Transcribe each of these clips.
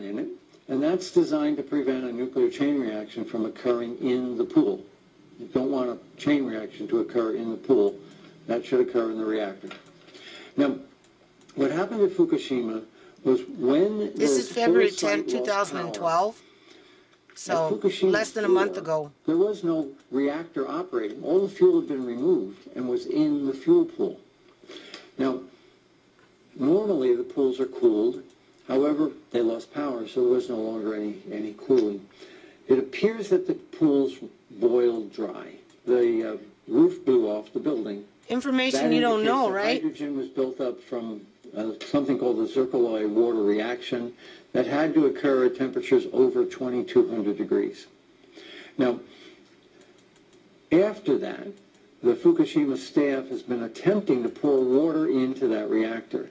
gun in it, and that's designed to prevent a nuclear chain reaction from occurring in the pool. You don't want a chain reaction to occur in the pool. That should occur in the reactor. Now, what happened at Fukushima was when this is February 10th, 2012. So less than a month ago. There was no reactor operating. All the fuel had been removed and was in the fuel pool. Now, normally the pools are cooled. However, they lost power, so there was no longer any cooling. It appears that the pools boiled dry. The roof blew off the building. Information you don't know, right? Hydrogen was built up from something called the Zircaloy water reaction that had to occur at temperatures over 2200 degrees. Now, after that, the Fukushima staff has been attempting to pour water into that reactor.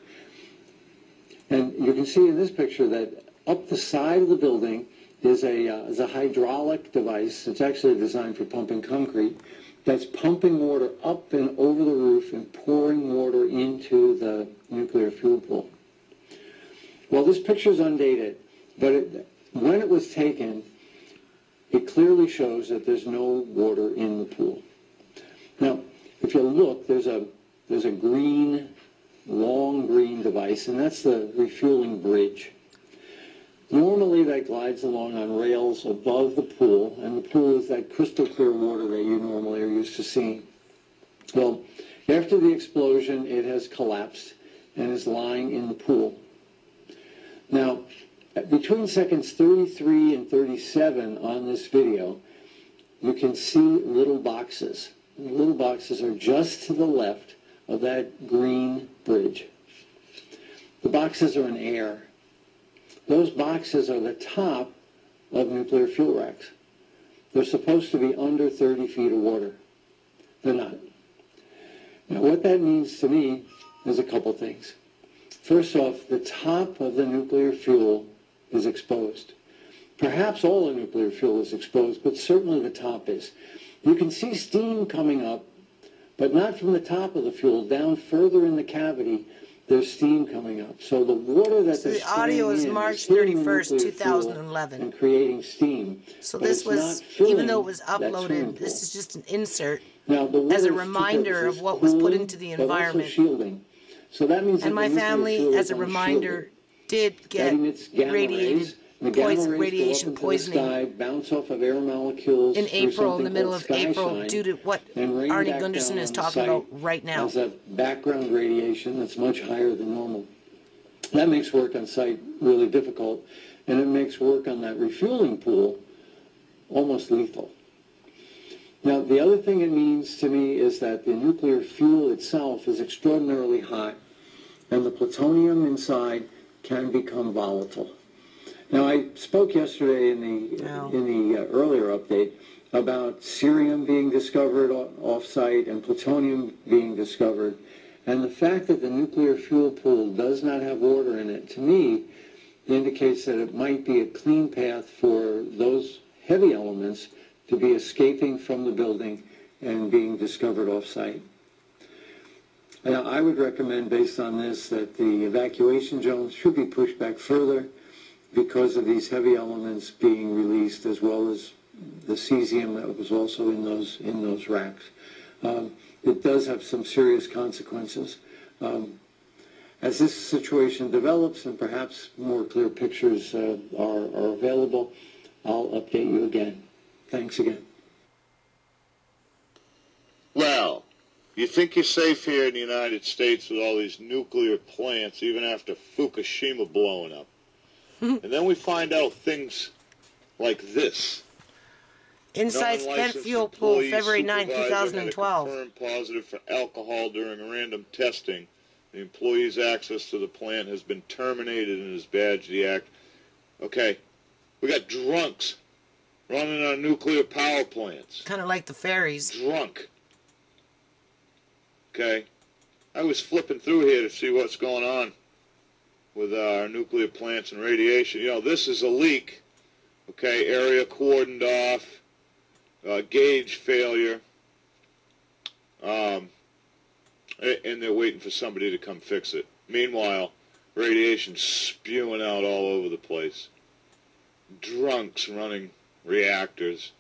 And you can see in this picture that up the side of the building is a hydraulic device. It's actually designed for pumping concrete. That's pumping water up and over the roof and pouring water into the nuclear fuel pool. Well, this picture is undated, but when it was taken, it clearly shows that there's no water in the pool. Now, if you look, there's a green, long green device, and that's the refueling bridge. Normally that glides along on rails above the pool, and the pool is that crystal clear water that you normally are used to seeing. Well, after the explosion, it has collapsed and is lying in the pool. Now, between seconds 33 and 37 on this video, you can see little boxes. The little boxes are just to the left of that green bridge. The boxes are in air. Those boxes are the top of nuclear fuel racks. They're supposed to be under 30 feet of water. They're not. Now, what that means to me is a couple things. First off, the top of the nuclear fuel is exposed. Perhaps all the nuclear fuel is exposed, but certainly the top is. You can see steam coming up, but not from the top of the fuel. Down further in the cavity, there's steam coming up. So the water that the audio is March 31st, 2011. And creating steam. So this was, even though it was uploaded, this is just an insert as a reminder of what was put into the environment. Shielding. So that means and my family, as a reminder, did get radiation poisoning bounce off of air molecules in April, in the middle of April, due to what Arnie Gunderson is talking about right now. As a background radiation that's much higher than normal. That makes work on site really difficult, and it makes work on that refueling pool almost lethal. Now, the other thing it means to me is that the nuclear fuel itself is extraordinarily hot, and the plutonium inside can become volatile. Now, I spoke yesterday in the earlier update about cerium being discovered off-site and plutonium being discovered, and the fact that the nuclear fuel pool does not have water in it, to me, indicates that it might be a clean path for those heavy elements to be escaping from the building and being discovered off-site. Now, I would recommend, based on this, that the evacuation zones should be pushed back further because of these heavy elements being released, as well as the cesium that was also in those racks. It does have some serious consequences. As this situation develops and perhaps more clear pictures are available, I'll update you again. Thanks again. Well, you think you're safe here in the United States with all these nuclear plants, even after Fukushima blowing up. And then we find out things like this. Inside spent fuel pool, February 9, 2012. Confirmed positive for alcohol during random testing. The employee's access to the plant has been terminated and his badge deactivated. Okay, we got drunks running our nuclear power plants. Kind of like the ferries. Drunk. Okay, I was flipping through here to see what's going on with our nuclear plants and radiation. You know, this is a leak. Okay, area cordoned off, gauge failure, and they're waiting for somebody to come fix it. Meanwhile, radiation spewing out all over the place. drunks running reactors.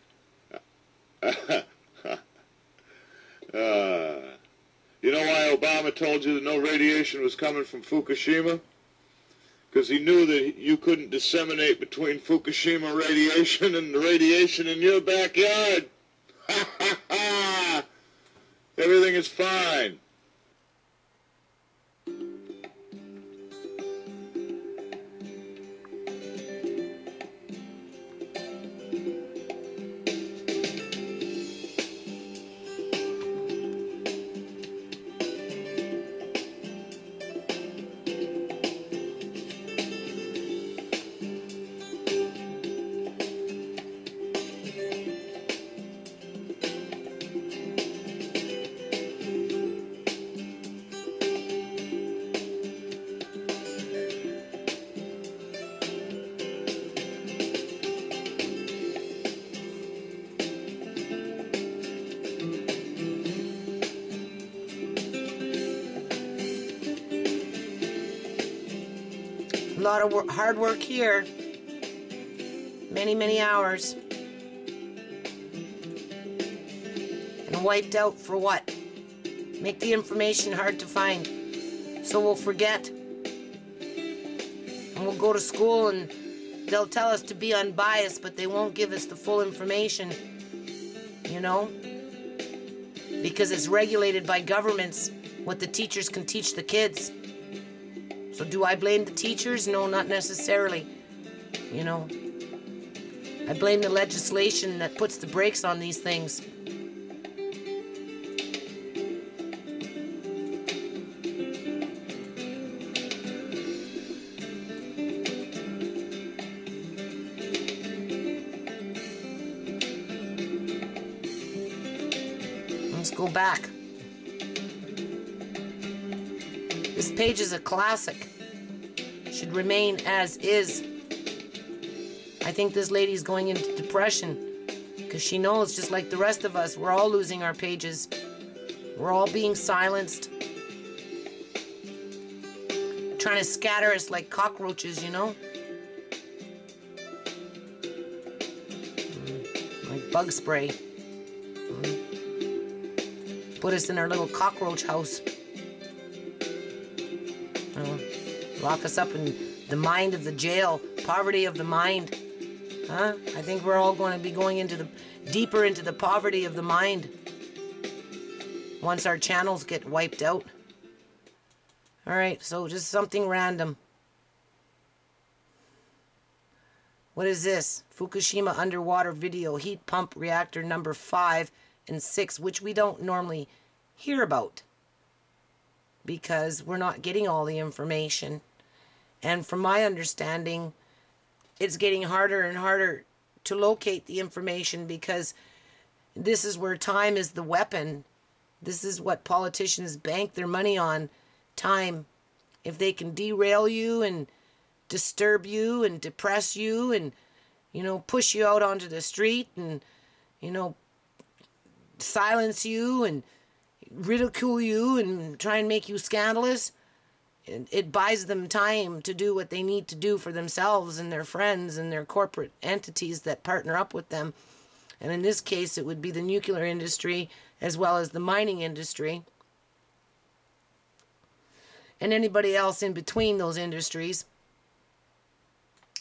You know why Obama told you that no radiation was coming from Fukushima? Because he knew that you couldn't disseminate between Fukushima radiation and the radiation in your backyard. Ha ha ha! Everything is fine. A lot of hard work here. Many hours. And wiped out for what? Make the information hard to find. So we'll forget. And we'll go to school and they'll tell us to be unbiased, but they won't give us the full information. You know? Because it's regulated by governments what the teachers can teach the kids. So do I blame the teachers? No, not necessarily. You know, I blame the legislation that puts the brakes on these things. Let's go back. This page is a classic. Should remain as is. I think this lady's going into depression because she knows, just like the rest of us, we're all losing our pages. We're all being silenced. Trying to scatter us like cockroaches, you know? Like bug spray. Put us in our little cockroach house. Lock us up in the mind of the jail, poverty of the mind. Huh? I think we're all going to be going deeper into the poverty of the mind once our channels get wiped out. All right, so just something random. What is this? Fukushima underwater video, heat pump reactor number 5 and 6, which we don't normally hear about because we're not getting all the information. And from my understanding, it's getting harder and harder to locate the information because this is where time is the weapon. This is what politicians bank their money on, time. If they can derail you and disturb you and depress you and, you know, push you out onto the street and, you know, silence you and ridicule you and try and make you scandalous, it buys them time to do what they need to do for themselves and their friends and their corporate entities that partner up with them. And in this case, it would be the nuclear industry as well as the mining industry and anybody else in between those industries.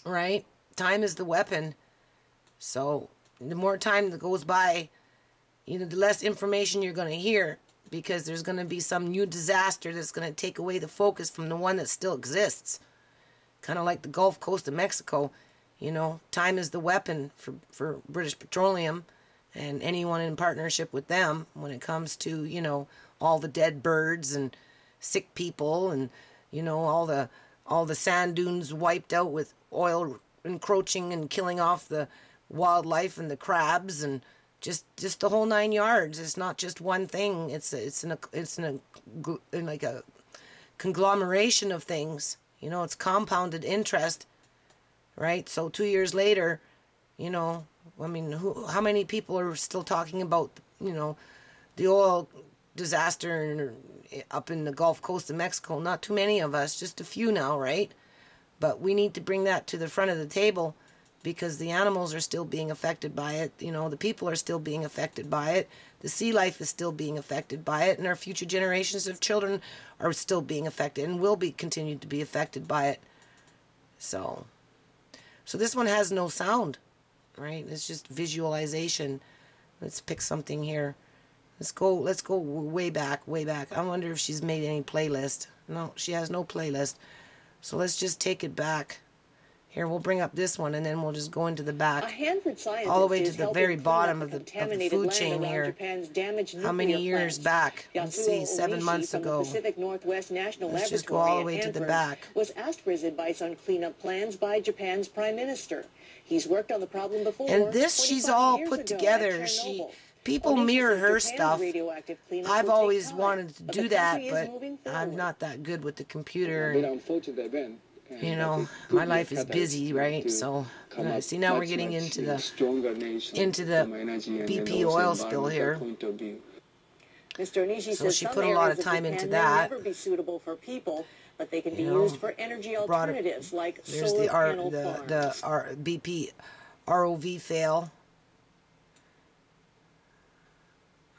Right? Time is the weapon. So the more time that goes by, you know, the less information you're going to hear, because there's going to be some new disaster that's going to take away the focus from the one that still exists. Kind of like the Gulf Coast of Mexico. You know, time is the weapon for British Petroleum and anyone in partnership with them when it comes to, you know, all the dead birds and sick people and, you know, all the sand dunes wiped out with oil encroaching and killing off the wildlife and the crabs and just the whole 9 yards. It's not just one thing. It's in like a conglomeration of things. You know, it's compounded interest, right? So 2 years later, you know, I mean, how many people are still talking about, you know, the oil disaster up in the Gulf Coast of Mexico? Not too many of us, just a few now, right? But we need to bring that to the front of the table because the animals are still being affected by it. You know, the people are still being affected by it. The sea life is still being affected by it, and our future generations of children are still being affected and will be continued to be affected by it. So this one has no sound, right? It's just visualization. Let's pick something here. Let's go way back. I wonder if she's made any playlist. No, she has no playlist. So let's just take it back. Here, we'll bring up this one, and then we'll just go into the back. All the way to the very bottom of the food chain here. How many years back? Let's see, 7 months ago. Let's just go all the way to the back. Was asked for his advice on cleanup plans by Japan's Prime Minister. He's worked on the problem before. And this she's all put together. People mirror her stuff. I've always wanted to do that, but I'm not that good with the computer. You know, my life is busy, right? So, see, now we're getting into the BP oil spill here. Mr. Onishi So says she some put a lot areas of time Japan into may that. never be suitable for people, but they can be used for energy alternatives like there's solar the panel farms. BP ROV fail.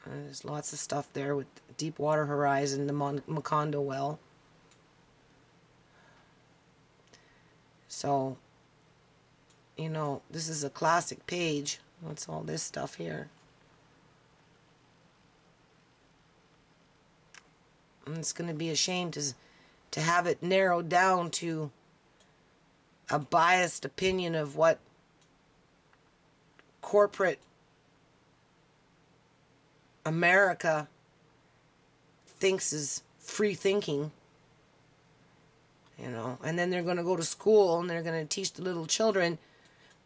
There's lots of stuff there with Deepwater Horizon, the Macondo well. So, you know, this is a classic page. What's all this stuff here? And it's going to be a shame to have it narrowed down to a biased opinion of what corporate America thinks is free thinking. You know, and then they're going to go to school and they're going to teach the little children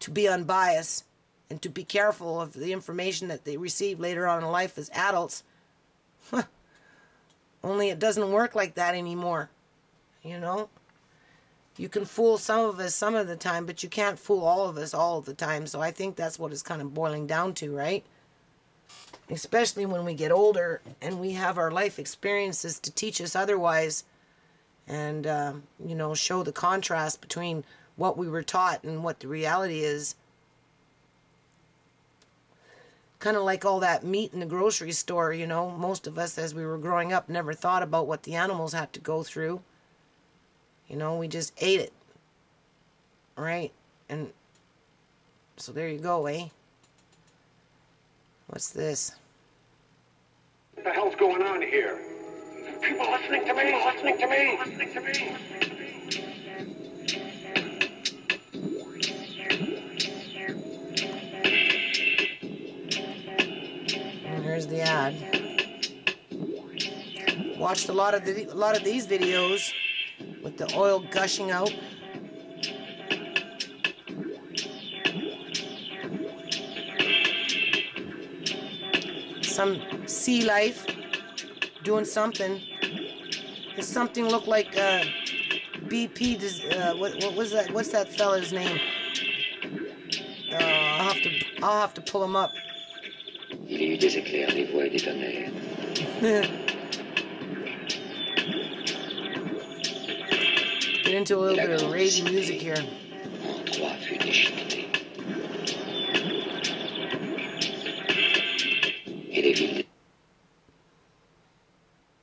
to be unbiased and to be careful of the information that they receive later on in life as adults. Only it doesn't work like that anymore. You know, you can fool some of us some of the time, but you can't fool all of us all of the time. So I think that's what it's kind of boiling down to, right? Especially when we get older and we have our life experiences to teach us otherwise. And, you know, show the contrast between what we were taught and what the reality is. Kind of like all that meat in the grocery store, you know. Most of us, as we were growing up, never thought about what the animals had to go through. You know, we just ate it. Right? And so there you go, eh? What's this? What the hell's going on here? People listening to me, listening to me, listening to me. And here's the ad. Watched a lot of these videos with the oil gushing out. Some sea life doing something. Does something look like BP? What was that? What's that fella's name? I'll have to pull him up. Il y a eu des éclairs, des voix et des tonnerres. Get into a little bit of ragey music here. En trois fut déchiqueté. Et les villes.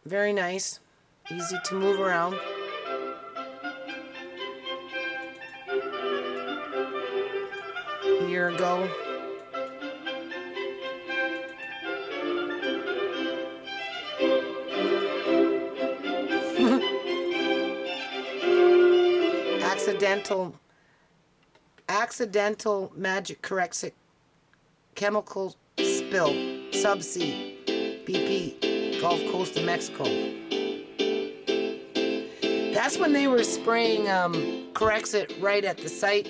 Very nice. Easy to move around. A year ago. Accidental magic corrects it. Chemical spill. Subsea. BP. Gulf Coast of Mexico. That's when they were spraying Corexit right at the site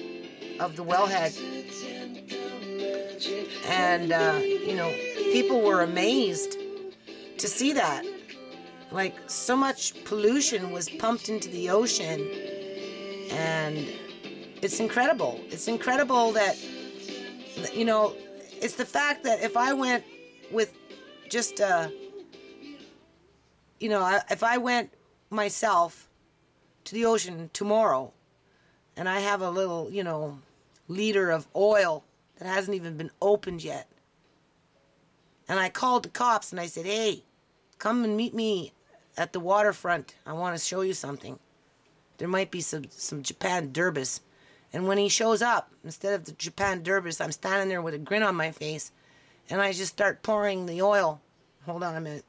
of the wellhead. And, you know, people were amazed to see that. Like, so much pollution was pumped into the ocean. And it's incredible. It's incredible that, you know, it's the fact that if I went with just, you know, if I went myself to the ocean tomorrow and I have a little, you know, liter of oil that hasn't even been opened yet. And I called the cops and I said, hey, come and meet me at the waterfront. I want to show you something. There might be some Japan Derbis. And when he shows up, instead of the Japan Derbis, I'm standing there with a grin on my face, and I just start pouring the oil. Hold on a minute.